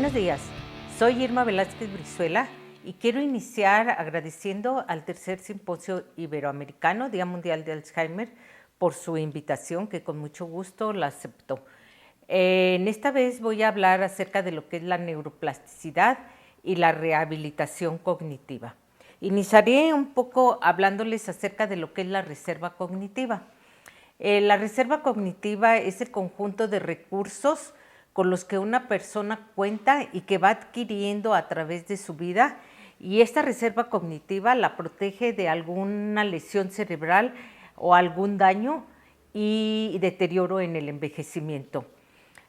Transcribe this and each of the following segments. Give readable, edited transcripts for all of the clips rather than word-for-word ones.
Buenos días, soy Irma Velázquez Brizuela y quiero iniciar agradeciendo al tercer Simposio Iberoamericano Día Mundial de Alzheimer por su invitación, que con mucho gusto la aceptó. En esta vez voy a hablar acerca de lo que es la neuroplasticidad y la rehabilitación cognitiva. Iniciaré un poco hablándoles acerca de lo que es la reserva cognitiva. La reserva cognitiva es el conjunto de recursos con los que una persona cuenta y que va adquiriendo a través de su vida, y esta reserva cognitiva la protege de alguna lesión cerebral o algún daño y deterioro en el envejecimiento.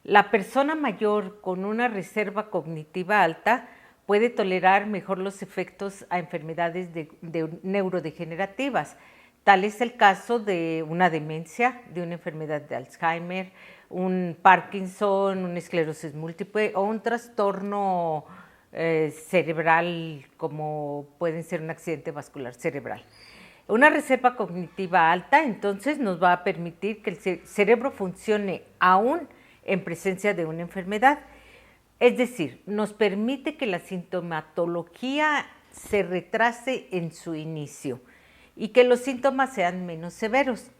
La persona mayor con una reserva cognitiva alta puede tolerar mejor los efectos a enfermedades neurodegenerativas. Tal es el caso de una demencia, de una enfermedad de Alzheimer, un Parkinson, una esclerosis múltiple o un trastorno cerebral, como puede ser un accidente vascular cerebral. Una reserva cognitiva alta entonces nos va a permitir que el cerebro funcione aún en presencia de una enfermedad. Es decir, nos permite que la sintomatología se retrase en su inicio y que los síntomas sean menos severos.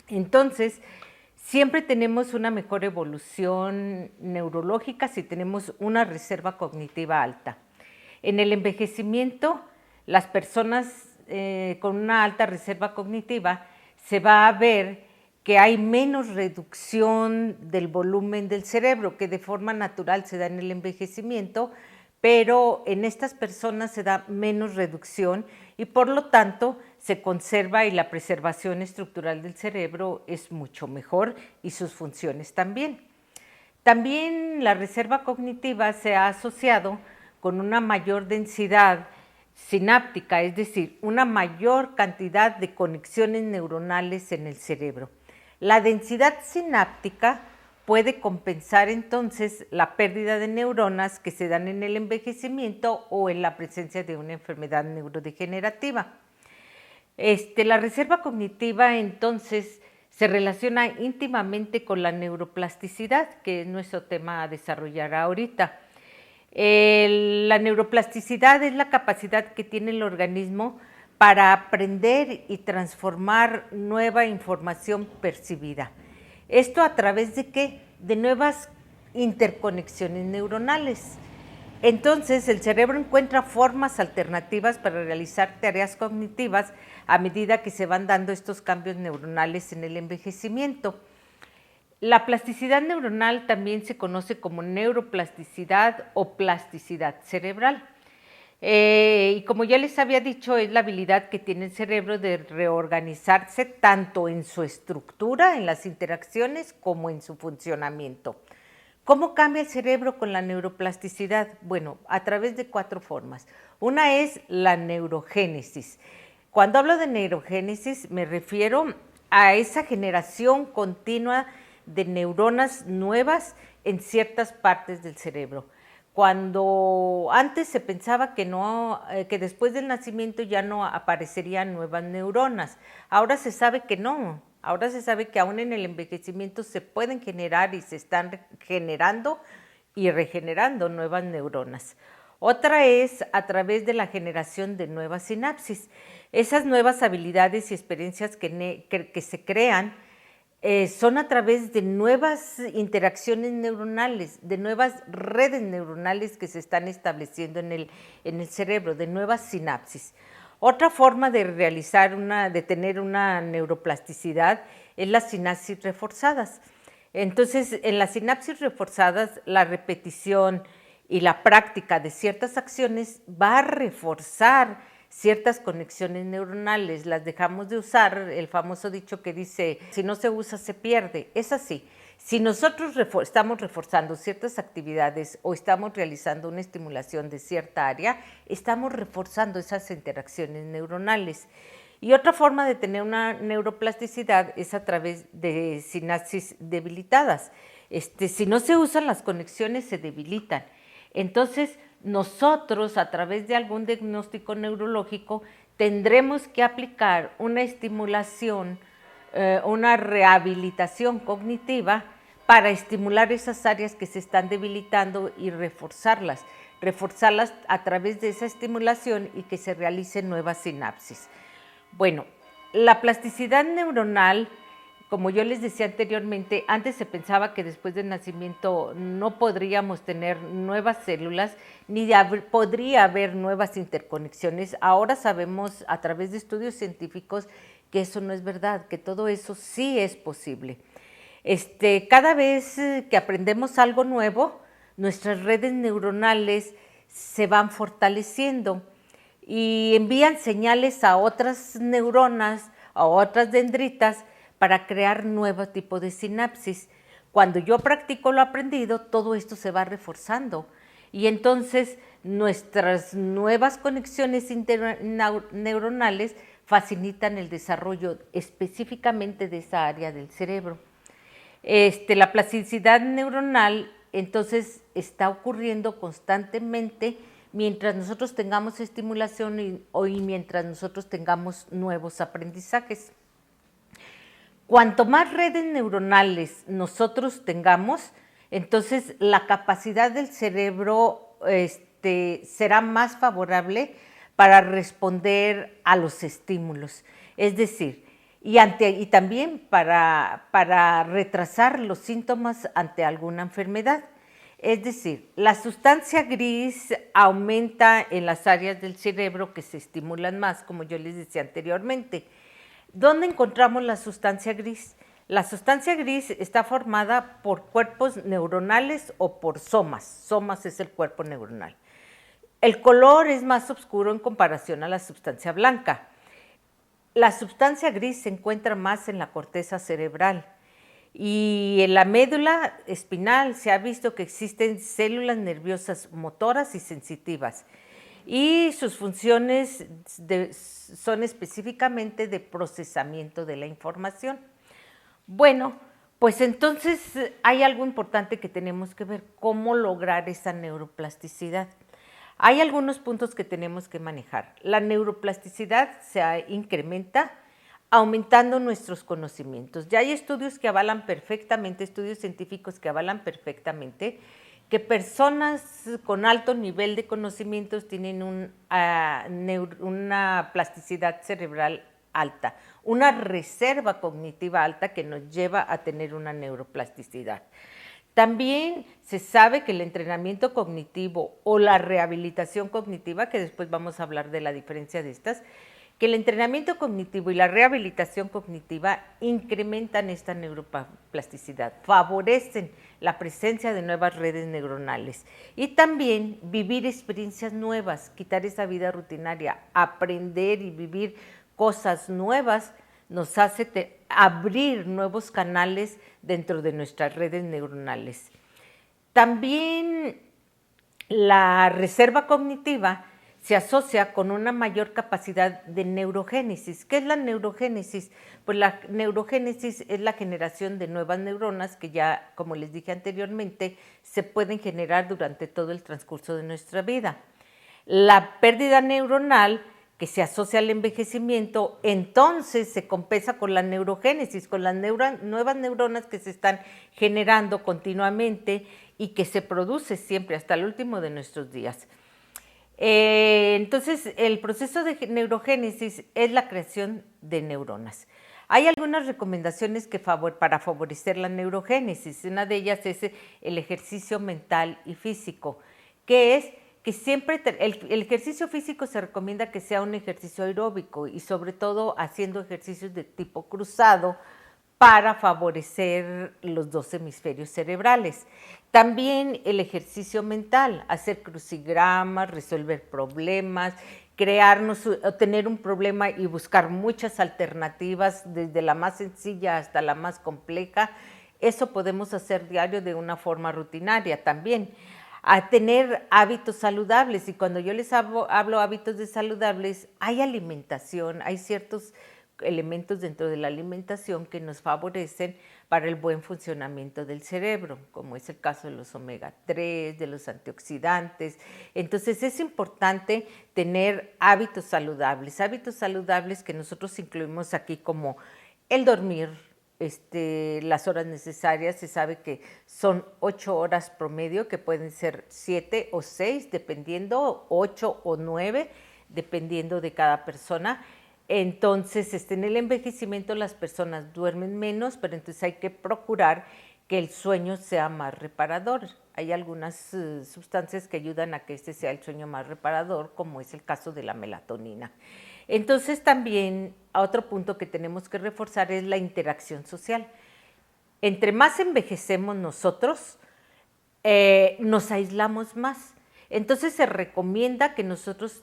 Entonces, siempre tenemos una mejor evolución neurológica si tenemos una reserva cognitiva alta. En el envejecimiento, las personas con una alta reserva cognitiva se va a ver que hay menos reducción del volumen del cerebro, que de forma natural se da en el envejecimiento, pero en estas personas se da menos reducción y por lo tanto se conserva, y la preservación estructural del cerebro es mucho mejor y sus funciones también. También la reserva cognitiva se ha asociado con una mayor densidad sináptica, es decir, una mayor cantidad de conexiones neuronales en el cerebro. La densidad sináptica puede compensar entonces la pérdida de neuronas que se dan en el envejecimiento o en la presencia de una enfermedad neurodegenerativa. La reserva cognitiva entonces se relaciona íntimamente con la neuroplasticidad, que es nuestro tema a desarrollar ahorita. La neuroplasticidad es la capacidad que tiene el organismo para aprender y transformar nueva información percibida. ¿Esto a través de qué? De nuevas interconexiones neuronales. Entonces, el cerebro encuentra formas alternativas para realizar tareas cognitivas a medida que se van dando estos cambios neuronales en el envejecimiento. La plasticidad neuronal también se conoce como neuroplasticidad o plasticidad cerebral. Y como ya les había dicho, es la habilidad que tiene el cerebro de reorganizarse tanto en su estructura, en las interacciones, como en su funcionamiento. ¿Cómo cambia el cerebro con la neuroplasticidad? Bueno, a través de 4 formas. Una es la neurogénesis. Cuando hablo de neurogénesis me refiero a esa generación continua de neuronas nuevas en ciertas partes del cerebro. Cuando antes se pensaba que después del nacimiento ya no aparecerían nuevas neuronas, ahora se sabe que no. Ahora se sabe que aún en el envejecimiento se pueden generar y se están generando y regenerando nuevas neuronas. Otra es a través de la generación de nuevas sinapsis. Esas nuevas habilidades y experiencias que se crean son a través de nuevas interacciones neuronales, de nuevas redes neuronales que se están estableciendo en el cerebro, de nuevas sinapsis. Otra forma de de tener una neuroplasticidad es las sinapsis reforzadas. Entonces, en las sinapsis reforzadas, la repetición y la práctica de ciertas acciones va a reforzar ciertas conexiones neuronales. Las dejamos de usar, el famoso dicho que dice, si no se usa, se pierde. Es así. Si nosotros estamos reforzando ciertas actividades o estamos realizando una estimulación de cierta área, estamos reforzando esas interacciones neuronales. Y otra forma de tener una neuroplasticidad es a través de sinapsis debilitadas. Si no se usan, las conexiones se debilitan. Entonces, nosotros, a través de algún diagnóstico neurológico, tendremos que aplicar una estimulación, una rehabilitación cognitiva para estimular esas áreas que se están debilitando y reforzarlas a través de esa estimulación y que se realicen nuevas sinapsis. Bueno, la plasticidad neuronal, como yo les decía anteriormente, antes se pensaba que después del nacimiento no podríamos tener nuevas células, ni podría haber nuevas interconexiones. Ahora sabemos a través de estudios científicos que eso no es verdad, que todo eso sí es posible. Cada vez que aprendemos algo nuevo, nuestras redes neuronales se van fortaleciendo y envían señales a otras neuronas, a otras dendritas, para crear nuevo tipo de sinapsis. Cuando yo practico lo aprendido, todo esto se va reforzando y entonces nuestras nuevas conexiones neuronales facilitan el desarrollo específicamente de esa área del cerebro. La plasticidad neuronal entonces está ocurriendo constantemente mientras nosotros tengamos estimulación y mientras nosotros tengamos nuevos aprendizajes. Cuanto más redes neuronales nosotros tengamos, entonces la capacidad del cerebro será más favorable para responder a los estímulos. Es decir, y también para retrasar los síntomas ante alguna enfermedad. Es decir, la sustancia gris aumenta en las áreas del cerebro que se estimulan más, como yo les decía anteriormente. ¿Dónde encontramos la sustancia gris? La sustancia gris está formada por cuerpos neuronales o por somas. Somas es el cuerpo neuronal. El color es más oscuro en comparación a la sustancia blanca. La sustancia gris se encuentra más en la corteza cerebral y en la médula espinal se ha visto que existen células nerviosas motoras y sensitivas y sus funciones son específicamente de procesamiento de la información. Bueno, pues entonces hay algo importante que tenemos que ver, cómo lograr esa neuroplasticidad. Hay algunos puntos que tenemos que manejar. La neuroplasticidad se incrementa aumentando nuestros conocimientos. Ya hay estudios que avalan perfectamente, estudios científicos que avalan perfectamente que personas con alto nivel de conocimientos tienen una plasticidad cerebral alta, una reserva cognitiva alta que nos lleva a tener una neuroplasticidad. También se sabe que el entrenamiento cognitivo o la rehabilitación cognitiva, que después vamos a hablar de la diferencia de estas, que el entrenamiento cognitivo y la rehabilitación cognitiva incrementan esta neuroplasticidad, favorecen la presencia de nuevas redes neuronales y también vivir experiencias nuevas, quitar esa vida rutinaria, aprender y vivir cosas nuevas nos hace abrir nuevos canales dentro de nuestras redes neuronales. También la reserva cognitiva se asocia con una mayor capacidad de neurogénesis. ¿Qué es la neurogénesis? Pues la neurogénesis es la generación de nuevas neuronas que ya, como les dije anteriormente, se pueden generar durante todo el transcurso de nuestra vida. La pérdida neuronal que se asocia al envejecimiento, entonces se compensa con la neurogénesis, con las nuevas neuronas que se están generando continuamente y que se produce siempre hasta el último de nuestros días. Entonces, el proceso de neurogénesis es la creación de neuronas. Hay algunas recomendaciones para favorecer la neurogénesis. Una de ellas es el ejercicio mental y físico, que es que siempre el ejercicio físico se recomienda que sea un ejercicio aeróbico y sobre todo haciendo ejercicios de tipo cruzado para favorecer los dos hemisferios cerebrales. También el ejercicio mental, hacer crucigramas, resolver problemas, tener un problema y buscar muchas alternativas, desde la más sencilla hasta la más compleja. Eso podemos hacer diario de una forma rutinaria también. A tener hábitos saludables, y cuando yo les hablo hábitos saludables, hay alimentación, hay ciertos elementos dentro de la alimentación que nos favorecen para el buen funcionamiento del cerebro, como es el caso de los omega 3, de los antioxidantes. Entonces es importante tener hábitos saludables que nosotros incluimos aquí como el dormir las horas necesarias. Se sabe que son 8 horas promedio, que pueden ser 7 o 6, dependiendo, 8 o 9, dependiendo de cada persona. Entonces, en el envejecimiento las personas duermen menos, pero entonces hay que procurar que el sueño sea más reparador. Hay algunas sustancias que ayudan a que sea el sueño más reparador, como es el caso de la melatonina. Entonces también otro punto que tenemos que reforzar es la interacción social. Entre más envejecemos nosotros, nos aislamos más. Entonces se recomienda que nosotros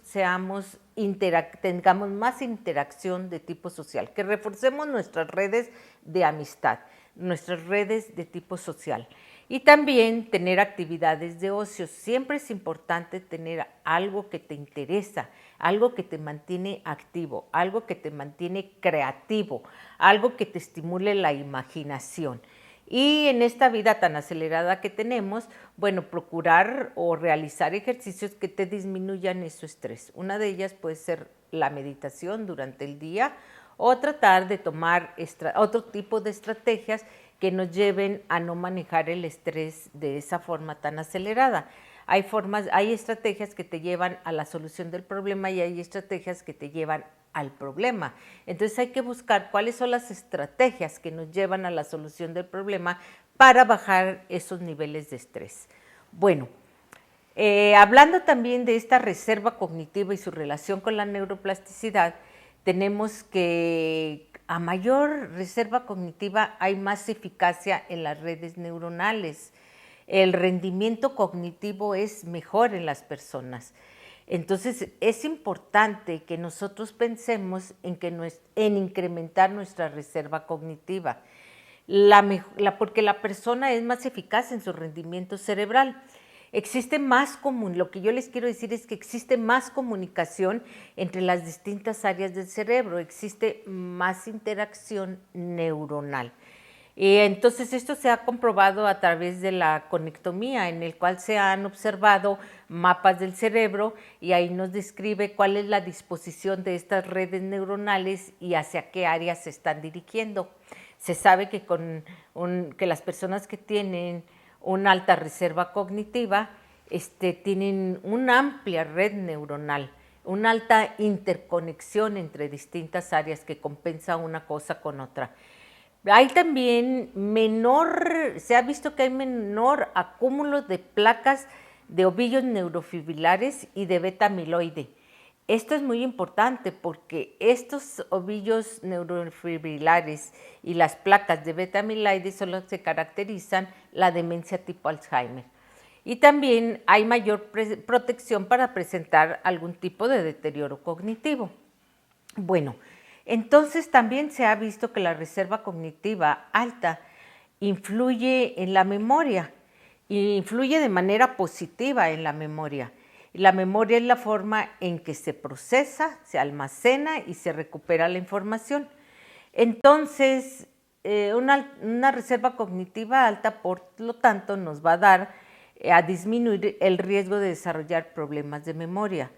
tengamos más interacción de tipo social, que reforcemos nuestras redes de amistad, nuestras redes de tipo social. Y también tener actividades de ocio. Siempre es importante tener algo que te interesa, algo que te mantiene activo, algo que te mantiene creativo, algo que te estimule la imaginación. Y en esta vida tan acelerada que tenemos, bueno, procurar o realizar ejercicios que te disminuyan ese estrés. Una de ellas puede ser la meditación durante el día o tratar de tomar otro tipo de estrategias que nos lleven a no manejar el estrés de esa forma tan acelerada. Hay estrategias que te llevan a la solución del problema y hay estrategias que te llevan al problema. Entonces hay que buscar cuáles son las estrategias que nos llevan a la solución del problema para bajar esos niveles de estrés. Bueno, hablando también de esta reserva cognitiva y su relación con la neuroplasticidad, tenemos que a mayor reserva cognitiva hay más eficacia en las redes neuronales. El rendimiento cognitivo es mejor en las personas. Entonces, es importante que nosotros pensemos en incrementar nuestra reserva cognitiva, porque la persona es más eficaz en su rendimiento cerebral. Lo que yo les quiero decir es que existe más comunicación entre las distintas áreas del cerebro, existe más interacción neuronal. Entonces esto se ha comprobado a través de la conectomía, en el cual se han observado mapas del cerebro y ahí nos describe cuál es la disposición de estas redes neuronales y hacia qué áreas se están dirigiendo. Se sabe que que las personas que tienen una alta reserva cognitiva tienen una amplia red neuronal, una alta interconexión entre distintas áreas que compensa una cosa con otra. Hay también se ha visto que hay menor acúmulo de placas de ovillos neurofibrilares y de beta amiloide. Esto es muy importante porque estos ovillos neurofibrilares y las placas de beta amiloide son los que caracterizan la demencia tipo Alzheimer. Y también hay mayor protección para presentar algún tipo de deterioro cognitivo. Bueno, entonces también se ha visto que la reserva cognitiva alta influye en la memoria, y influye de manera positiva en la memoria. La memoria es la forma en que se procesa, se almacena y se recupera la información. Entonces, una reserva cognitiva alta, por lo tanto, nos va a dar a disminuir el riesgo de desarrollar problemas de memoria.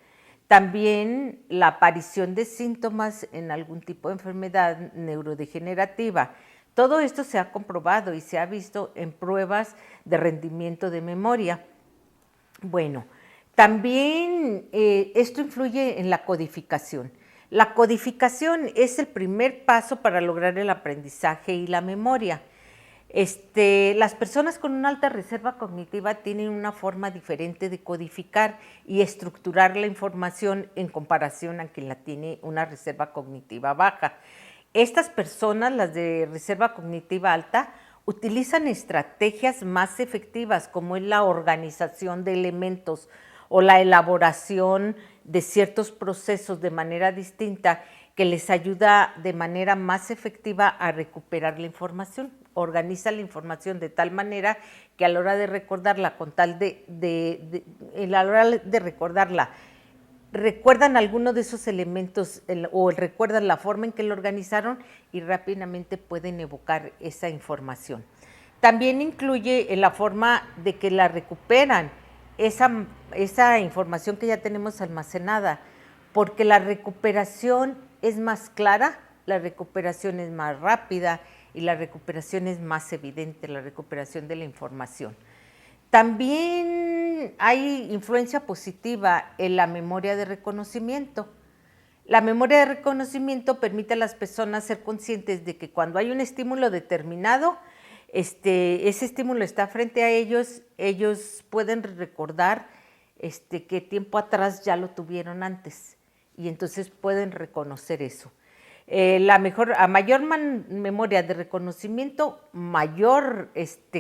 También la aparición de síntomas en algún tipo de enfermedad neurodegenerativa. Todo esto se ha comprobado y se ha visto en pruebas de rendimiento de memoria. Bueno, también esto influye en la codificación. La codificación es el primer paso para lograr el aprendizaje y la memoria. Las personas con una alta reserva cognitiva tienen una forma diferente de codificar y estructurar la información en comparación a quien la tiene una reserva cognitiva baja. Estas personas, las de reserva cognitiva alta, utilizan estrategias más efectivas como es la organización de elementos o la elaboración de ciertos procesos de manera distinta que les ayuda de manera más efectiva a recuperar la información. Organiza la información de tal manera que a la hora de recordarla, recuerdan alguno de esos elementos o recuerdan la forma en que lo organizaron y rápidamente pueden evocar esa información. También incluye la forma de que la recuperan, esa información que ya tenemos almacenada, porque la recuperación es más clara, la recuperación es más rápida, y la recuperación es más evidente, la recuperación de la información. También hay influencia positiva en la memoria de reconocimiento. La memoria de reconocimiento permite a las personas ser conscientes de que cuando hay un estímulo determinado, ese estímulo está frente a ellos, ellos pueden recordar que tiempo atrás ya lo tuvieron antes y entonces pueden reconocer eso. A mayor memoria de reconocimiento, mayor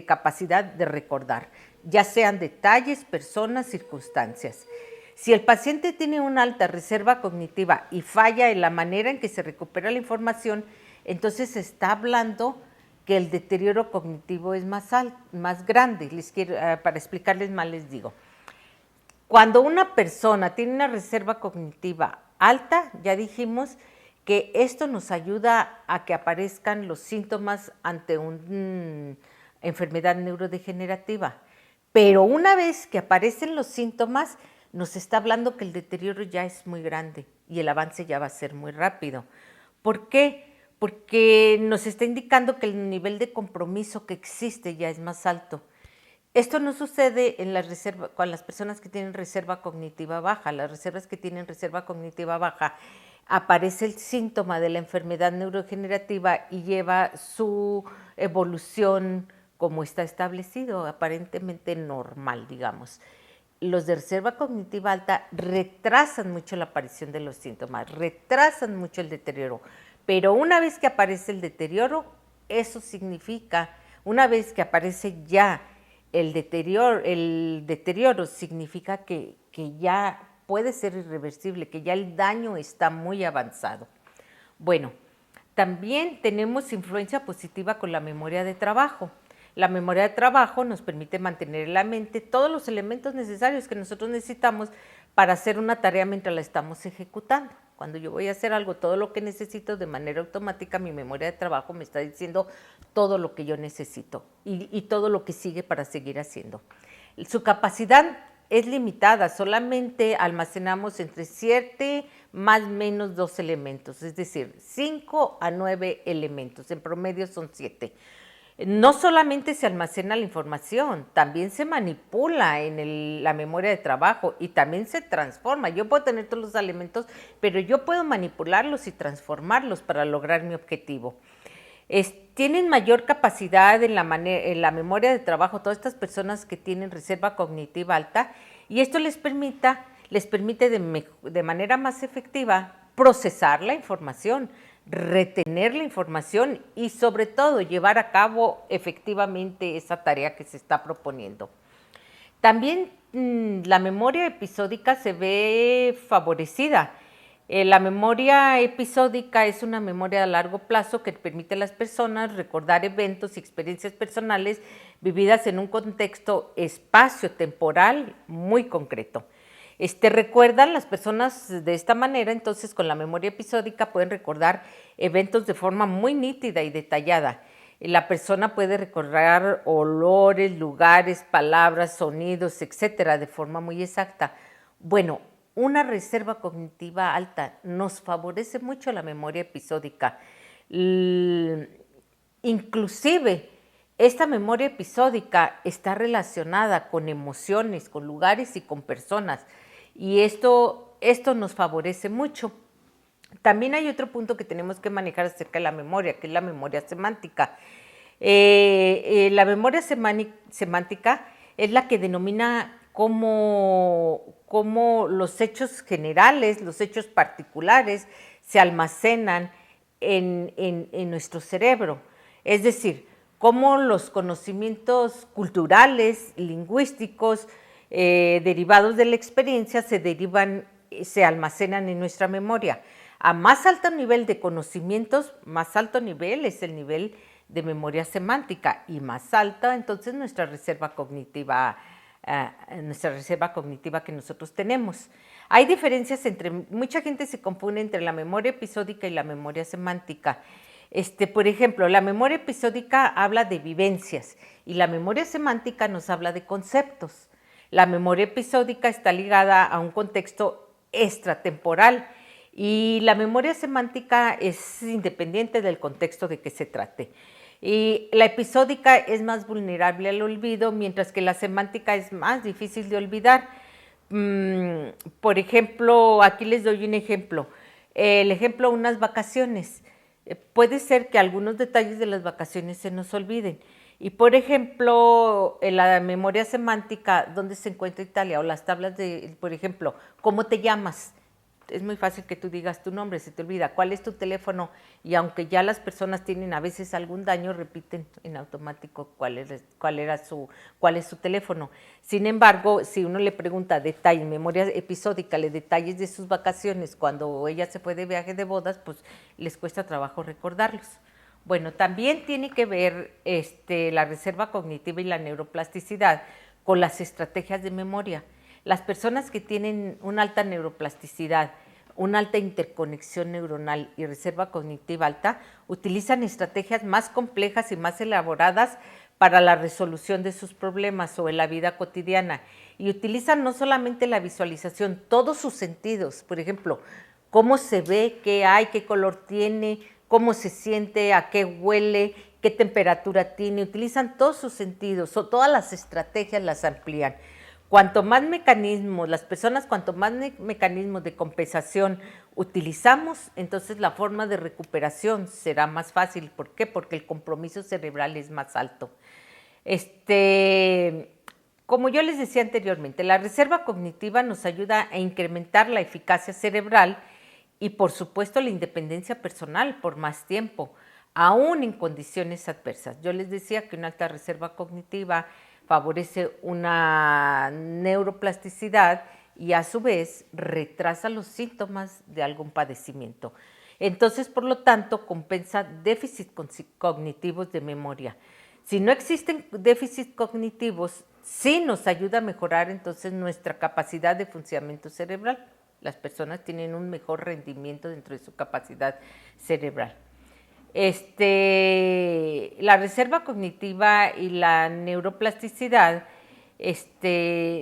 capacidad de recordar, ya sean detalles, personas, circunstancias. Si el paciente tiene una alta reserva cognitiva y falla en la manera en que se recupera la información, entonces se está hablando que el deterioro cognitivo es más grande. Para explicarles más les digo. Cuando una persona tiene una reserva cognitiva alta, ya dijimos que esto nos ayuda a que aparezcan los síntomas ante una enfermedad neurodegenerativa. Pero una vez que aparecen los síntomas, nos está hablando que el deterioro ya es muy grande y el avance ya va a ser muy rápido. ¿Por qué? Porque nos está indicando que el nivel de compromiso que existe ya es más alto. Esto no sucede con las personas que tienen reserva cognitiva baja. Las reservas que tienen reserva cognitiva baja, aparece el síntoma de la enfermedad neurodegenerativa y lleva su evolución como está establecido, aparentemente normal, digamos. Los de reserva cognitiva alta retrasan mucho la aparición de los síntomas, retrasan mucho el deterioro, pero una vez que aparece el deterioro, eso significa, una vez que aparece ya el deterioro significa que ya puede ser irreversible, que ya el daño está muy avanzado. Bueno, también tenemos influencia positiva con la memoria de trabajo. La memoria de trabajo nos permite mantener en la mente todos los elementos necesarios que nosotros necesitamos para hacer una tarea mientras la estamos ejecutando. Cuando yo voy a hacer algo, todo lo que necesito de manera automática, mi memoria de trabajo me está diciendo todo lo que yo necesito y todo lo que sigue para seguir haciendo. Su capacidad es limitada, solamente almacenamos entre 7 más menos 2 elementos, es decir, 5 a 9 elementos, en promedio son 7. No solamente se almacena la información, también se manipula en la memoria de trabajo y también se transforma. Yo puedo tener todos los elementos, pero yo puedo manipularlos y transformarlos para lograr mi objetivo. Tienen mayor capacidad en la memoria de trabajo todas estas personas que tienen reserva cognitiva alta y esto les permite de manera más efectiva procesar la información, retener la información y sobre todo llevar a cabo efectivamente esa tarea que se está proponiendo. También la memoria episódica se ve favorecida. La memoria episódica es una memoria a largo plazo que permite a las personas recordar eventos y experiencias personales vividas en un contexto espacio-temporal muy concreto. Recuerdan las personas de esta manera, entonces con la memoria episódica pueden recordar eventos de forma muy nítida y detallada. La persona puede recordar olores, lugares, palabras, sonidos, etcétera, de forma muy exacta. Bueno, una reserva cognitiva alta nos favorece mucho la memoria episódica. Inclusive, esta memoria episódica está relacionada con emociones, con lugares y con personas. Y esto nos favorece mucho. También hay otro punto que tenemos que manejar acerca de la memoria, que es la memoria semántica. La memoria semántica es la que denomina cómo los hechos generales, los hechos particulares se almacenan en nuestro cerebro. Es decir, cómo los conocimientos culturales, lingüísticos, derivados de la experiencia se almacenan en nuestra memoria. A más alto nivel de conocimientos, más alto nivel es el nivel de memoria semántica y más alta entonces nuestra reserva cognitiva que nosotros tenemos. Hay diferencias mucha gente se confunde entre la memoria episódica y la memoria semántica. Por ejemplo, la memoria episódica habla de vivencias y la memoria semántica nos habla de conceptos. La memoria episódica está ligada a un contexto extratemporal y la memoria semántica es independiente del contexto de que se trate. Y la episódica es más vulnerable al olvido, mientras que la semántica es más difícil de olvidar. Por ejemplo, aquí les doy un ejemplo. El ejemplo, unas vacaciones. Puede ser que algunos detalles de las vacaciones se nos olviden. Y por ejemplo, en la memoria semántica, ¿dónde se encuentra Italia? O las tablas de, por ejemplo, ¿cómo te llamas? Es muy fácil que tú digas tu nombre, se te olvida. ¿Cuál es tu teléfono? Y aunque ya las personas tienen a veces algún daño, repiten en automático cuál es su teléfono. Sin embargo, si uno le pregunta detalles, memoria episódica, le detalles de sus vacaciones cuando ella se fue de viaje de bodas, pues les cuesta trabajo recordarlos. Bueno, también tiene que ver la reserva cognitiva y la neuroplasticidad con las estrategias de memoria. Las personas que tienen una alta neuroplasticidad, una alta interconexión neuronal y reserva cognitiva alta, utilizan estrategias más complejas y más elaboradas para la resolución de sus problemas o en la vida cotidiana. Y utilizan no solamente la visualización, todos sus sentidos. Por ejemplo, cómo se ve, qué hay, qué color tiene, cómo se siente, a qué huele, qué temperatura tiene. Utilizan todos sus sentidos, o todas las estrategias las amplían. Cuanto más mecanismos, las personas, cuanto más mecanismos de compensación utilizamos, entonces la forma de recuperación será más fácil. ¿Por qué? Porque el compromiso cerebral es más alto. Como yo les decía anteriormente, la reserva cognitiva nos ayuda a incrementar la eficacia cerebral y, por supuesto, la independencia personal por más tiempo, aún en condiciones adversas. Yo les decía que una alta reserva cognitiva favorece una neuroplasticidad y a su vez retrasa los síntomas de algún padecimiento. Entonces, por lo tanto, compensa déficits cognitivos de memoria. Si no existen déficits cognitivos, sí nos ayuda a mejorar entonces nuestra capacidad de funcionamiento cerebral. Las personas tienen un mejor rendimiento dentro de su capacidad cerebral. La reserva cognitiva y la neuroplasticidad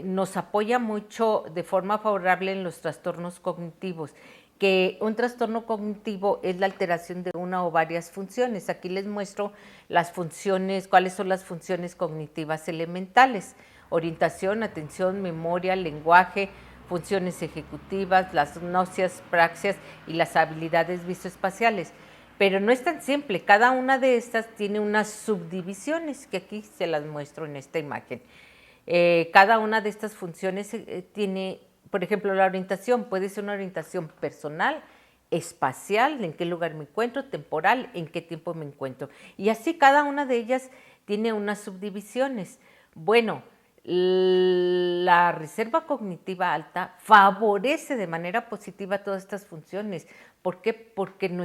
nos apoya mucho de forma favorable en los trastornos cognitivos, que un trastorno cognitivo es la alteración de una o varias funciones. Aquí les muestro las funciones, cuáles son las funciones cognitivas elementales: orientación, atención, memoria, lenguaje, funciones ejecutivas, las nocias, praxias y las habilidades visoespaciales. Pero no es tan simple, cada una de estas tiene unas subdivisiones que aquí se las muestro en esta imagen. Cada una de estas funciones tiene, por ejemplo, la orientación puede ser una orientación personal, espacial, en qué lugar me encuentro, temporal, en qué tiempo me encuentro. Y así cada una de ellas tiene unas subdivisiones. Bueno, la reserva cognitiva alta favorece de manera positiva todas estas funciones. ¿Por qué? Porque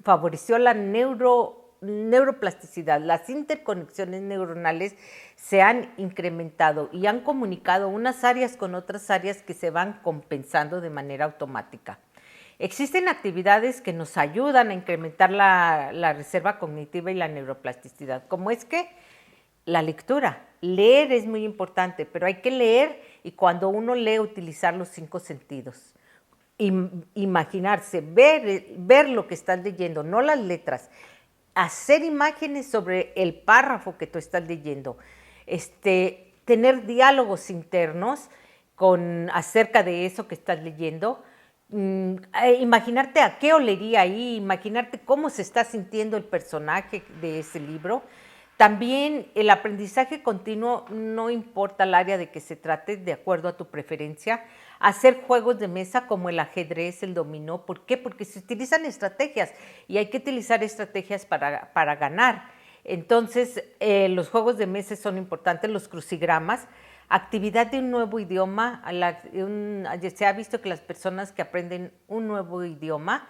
favoreció la neuroplasticidad, las interconexiones neuronales se han incrementado y han comunicado unas áreas con otras áreas que se van compensando de manera automática. Existen actividades que nos ayudan a incrementar la reserva cognitiva y la neuroplasticidad, como es que la lectura. Leer es muy importante, pero hay que leer y cuando uno lee utilizar los 5 sentidos. Imaginarse, ver lo que estás leyendo, no las letras, hacer imágenes sobre el párrafo que tú estás leyendo, tener diálogos internos acerca de eso que estás leyendo, imaginarte a qué olería ahí, imaginarte cómo se está sintiendo el personaje de ese libro. También el aprendizaje continuo, no importa el área de que se trate, de acuerdo a tu preferencia. Hacer juegos de mesa como el ajedrez, el dominó. ¿Por qué? Porque se utilizan estrategias y hay que utilizar estrategias para ganar. Entonces, los juegos de mesa son importantes, los crucigramas. Actividad de un nuevo idioma. Se ha visto que las personas que aprenden un nuevo idioma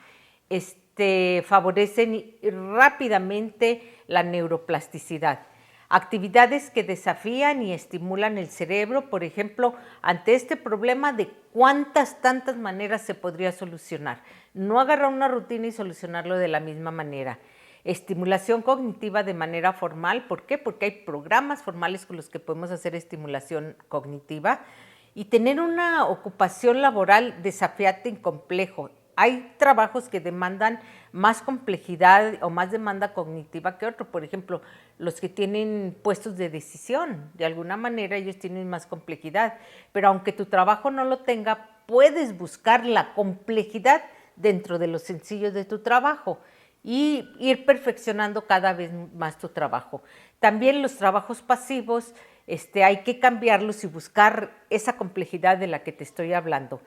favorecen rápidamente la neuroplasticidad. Actividades que desafían y estimulan el cerebro, por ejemplo, ante este problema de tantas maneras se podría solucionar. No agarrar una rutina y solucionarlo de la misma manera. Estimulación cognitiva de manera formal, ¿por qué? Porque hay programas formales con los que podemos hacer estimulación cognitiva y tener una ocupación laboral desafiante y complejo. Hay trabajos que demandan más complejidad o más demanda cognitiva que otro. Por ejemplo, los que tienen puestos de decisión, de alguna manera ellos tienen más complejidad. Pero aunque tu trabajo no lo tenga, puedes buscar la complejidad dentro de lo sencillo de tu trabajo y ir perfeccionando cada vez más tu trabajo. También los trabajos pasivos, hay que cambiarlos y buscar esa complejidad de la que te estoy hablando.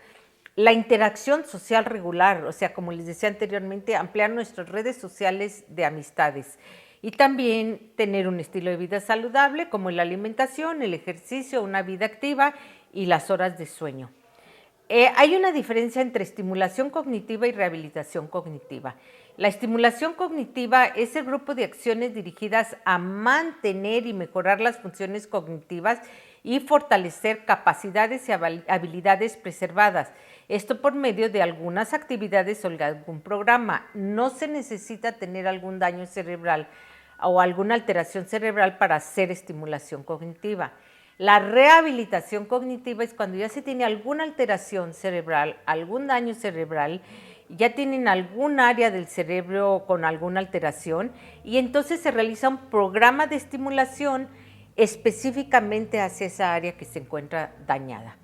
La interacción social regular, o sea, como les decía anteriormente, ampliar nuestras redes sociales de amistades y también tener un estilo de vida saludable como la alimentación, el ejercicio, una vida activa y las horas de sueño. Hay una diferencia entre estimulación cognitiva y rehabilitación cognitiva. La estimulación cognitiva es el grupo de acciones dirigidas a mantener y mejorar las funciones cognitivas y fortalecer capacidades y habilidades preservadas. Esto por medio de algunas actividades o algún programa. No se necesita tener algún daño cerebral o alguna alteración cerebral para hacer estimulación cognitiva. La rehabilitación cognitiva es cuando ya se tiene alguna alteración cerebral, algún daño cerebral, ya tienen algún área del cerebro con alguna alteración y entonces se realiza un programa de estimulación específicamente hacia esa área que se encuentra dañada.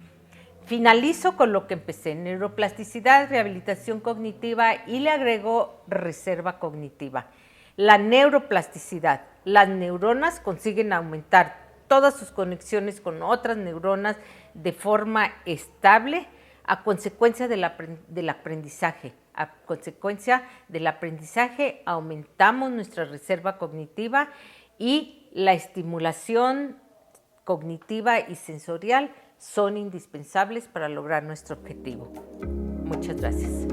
Finalizo con lo que empecé: neuroplasticidad, rehabilitación cognitiva y le agrego reserva cognitiva. La neuroplasticidad, las neuronas consiguen aumentar todas sus conexiones con otras neuronas de forma estable a consecuencia del aprendizaje. A consecuencia del aprendizaje aumentamos nuestra reserva cognitiva y la estimulación cognitiva y sensorial son indispensables para lograr nuestro objetivo. Muchas gracias.